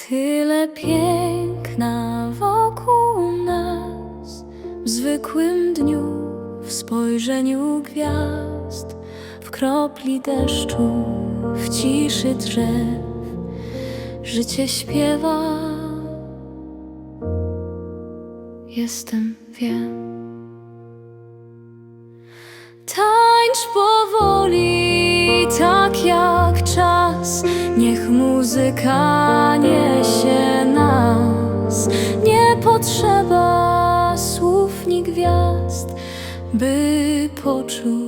Tyle piękna wokół nas, w zwykłym dniu, w spojrzeniu gwiazd, w kropli deszczu, w ciszy drzew. Życie śpiewa, jestem, wiem. Tańcz powoli, tak jak czas, niech muzyka niesie nas. Nie potrzeba słów ni gwiazd, by poczuć